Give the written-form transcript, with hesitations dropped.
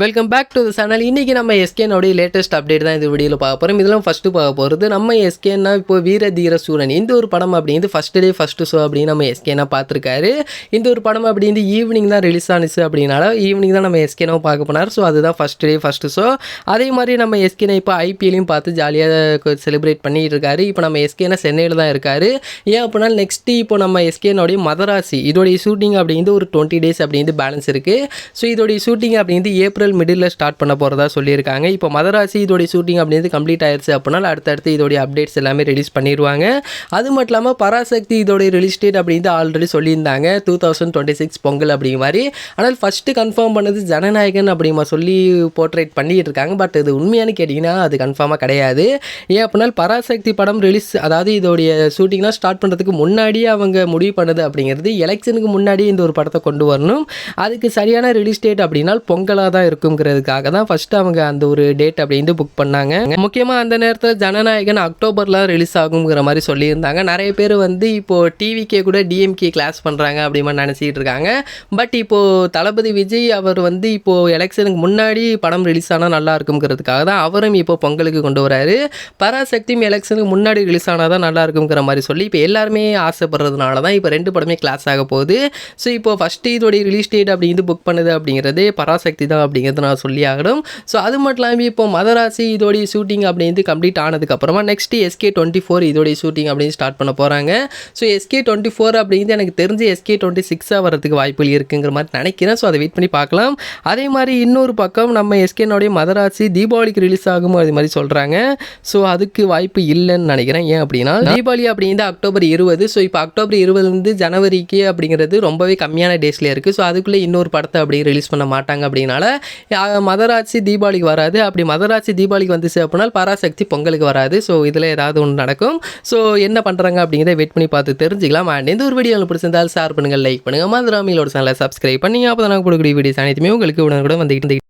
Welcome back to the channel. இன்றைக்கி நம்ம எஸ்கேனோடைய latest update தான் இந்த வீடியோவில் பார்க்க போகிறோம். இதெல்லாம் ஃபஸ்ட்டு பார்க்க போகிறது நம்ம எஸ்கேனா இப்போ வீர தீர சூரன் இந்த ஒரு படம் அப்படிங்கிறது ஃபஸ்ட்டு டே ஃபஸ்ட்டு ஷோ அப்படின்னு நம்ம எஸ்கேனா பார்த்துருக்காரு. இந்த ஒரு படம் அப்படிங்கிறது ஈவினிங் தான் ரிலீஸ் ஆனிச்சு அப்படின்னால ஈவினிங் தான் நம்ம எஸ்கேனோ பார்க்க போனார். ஸோ அதுதான் ஃபஸ்ட்டு டே ஃபஸ்ட்டு ஷோ. அதே மாதிரி நம்ம எஸ்கேனா இப்போ ஐபிஎல்லையும் பார்த்து ஜாலியாக செலிப்ரேட் பண்ணிட்டு இருக்காரு. இப்போ நம்ம எஸ்கேனா சென்னையில் தான் இருக்கார். ஏன் அப்படின்னா நெக்ஸ்ட்டு இப்போ நம்ம எஸ்கேனோடைய மதராசி இதோடைய ஷூட்டிங் அப்படிங்கிறது ஒரு 20 days அப்படிங்கிறது பேலன்ஸ் இருக்குது. ஸோ இதோடைய ஷூட்டிங் அப்படிங்கிறது ஏப்ரல் மிடில் ஸ்டார்ட் பண்ண போகிறதா சொல்லியிருக்காங்க. இப்போ மதராசி இதோடைய ஷூட்டிங் அப்படிங்கிறது கம்ப்ளீட் ஆயிடுச்சு அப்படின்னா அடுத்தடுத்து இதோடைய அப்டேட்ஸ் எல்லாமே ரிலீஸ் பண்ணிடுவாங்க. அது மட்டும் இல்லாமல் பராசக்தி இதோடைய ரிலீஸ் டேட் அப்படிங்கிறது ஆல்ரெடி சொல்லியிருந்தாங்க 2026 பொங்கல் அப்படிங்கிற மாதிரி. ஆனால் ஃபஸ்ட்டு கன்ஃபார்ம் பண்ணது ஜனநாயகன் அப்படிமா சொல்லி போர்ட்ரேட் பண்ணிட்டு இருக்காங்க. பட் இது உண்மையானு கேட்டிங்கன்னா அது கன்ஃபார்மாக கிடையாது. ஏன் அப்படின்னா பராசக்தி படம் ரிலீஸ் அதாவது இதோடைய ஷூட்டிங்லாம் ஸ்டார்ட் பண்ணுறதுக்கு முன்னாடியே அவங்க முடிவு பண்ணது அப்படிங்கிறது எலெக்ஷனுக்கு முன்னாடியே இந்த ஒரு படத்தை கொண்டு வரணும். அதுக்கு சரியான ரிலீஸ் டேட் அப்படின்னா பொங்கலாக தான் இருக்குங்கிறதுக்காக தான் ஃபஸ்ட்டு அவங்க அந்த ஒரு டேட் அப்படின்ட்டு புக் பண்ணாங்க. முக்கியமாக அந்த நேரத்தில் ஜனநாயகன் அக்டோபரில் ரிலீஸ் ஆகுங்கிற மாதிரி சொல்லியிருந்தாங்க. நிறைய பேர் வந்து இப்போது டிவிக்கே கூட டிஎம்கே கிளாஸ் பண்ணுறாங்க அப்படிமா நினச்சிக்கிட்டு இருக்காங்க. பட் இப்போது தளபதி விஜய் அவர் வந்து இப்போது எலெக்ஷனுக்கு முன்னாடி படம் ரிலீஸ் ஆனால் நல்லா இருக்குங்கிறதுக்காக தான் அவரும் இப்போ பொங்கலுக்கு கொண்டு வராரு. பராசக்தியும் எலெக்ஷனுக்கு முன்னாடி ரிலீஸ் ஆனால் தான் நல்லா இருக்குங்கிற மாதிரி சொல்லி இப்போ எல்லாருமே ஆசைப்படுறதுனால தான் இப்போ 2 படமே கிளாஸ் ஆக போகுது. ஸோ இப்போ ஃபஸ்ட்டு இதோடைய ரிலீஸ் டேட் அப்படிங்கிறது புக் பண்ணுது அப்படிங்கிறது பராசக்தி தான் அப்படிங்கிறது நான் சொல்லி ஆகணும். ஸோ அது மட்டும் இல்லாமல் இப்போ மதராசி இதோடைய ஷூட்டிங் அப்படிங்கிறது கம்ப்ளீட் ஆனதுக்கப்புறமா நெக்ஸ்ட்டு SK24 இதோடைய ஷூட்டிங் அப்படின்னு ஸ்டார்ட் பண்ண போகிறாங்க. ஸோ SK24 அப்படிங்கிறது எனக்கு தெரிஞ்சு SK26 வரதுக்கு வாய்ப்புகள் இருக்குங்கிற மாதிரி நினைக்கிறேன். ஸோ அதை வெயிட் பண்ணி பார்க்கலாம். அதே மாதிரி இன்னொரு பக்கம் நம்ம எஸ்கேனோடைய மதராசி தீபாவளிக்கு ரிலீஸ் ஆகும் அது மாதிரி சொல்கிறாங்க. ஸோ அதுக்கு வாய்ப்பு இல்லைன்னு நினைக்கிறேன். ஏன் அப்படின்னா தீபாவளி அப்படிங்கிறது அக்டோபர் 20. ஸோ இப்போ அக்டோபர் 20 ஜனவரிக்கு அப்படிங்கிறது ரொம்பவே கம்மியான டேஸில் இருக்குது. ஸோ அதுக்குள்ளே இன்னொரு படத்தை அப்படி ரிலீஸ் பண்ண மாட்டாங்க. அப்படின்னால மதராசி தீபாவளிக்கு வராது. அப்படி மதராசி தீபாவளிக்கு வந்துச்சு அப்படின்னா பராசக்தி பொங்கலுக்கு வராது. ஸோ இதில் ஏதாவது ஒன்று நடக்கும். ஸோ என்ன பண்ணுறாங்க அப்படிங்கிறத வெயிட் பண்ணி பார்த்து தெரிஞ்சுக்கலாம். அண்ட் இந்த ஒரு வீடியோ உங்களுக்கு பிடிச்சிருந்தால் ஷேர் பண்ணுங்கள், லைக் பண்ணுங்கள், மதுராமியோட சேனலை சப்ஸ்கிரைப் பண்ணி அப்போ தான் நாங்கள் கொடுக்கக்கூடிய வீடியோஸ் அனைத்துமே உங்களுக்கு உடனே வந்துக்கிட்டு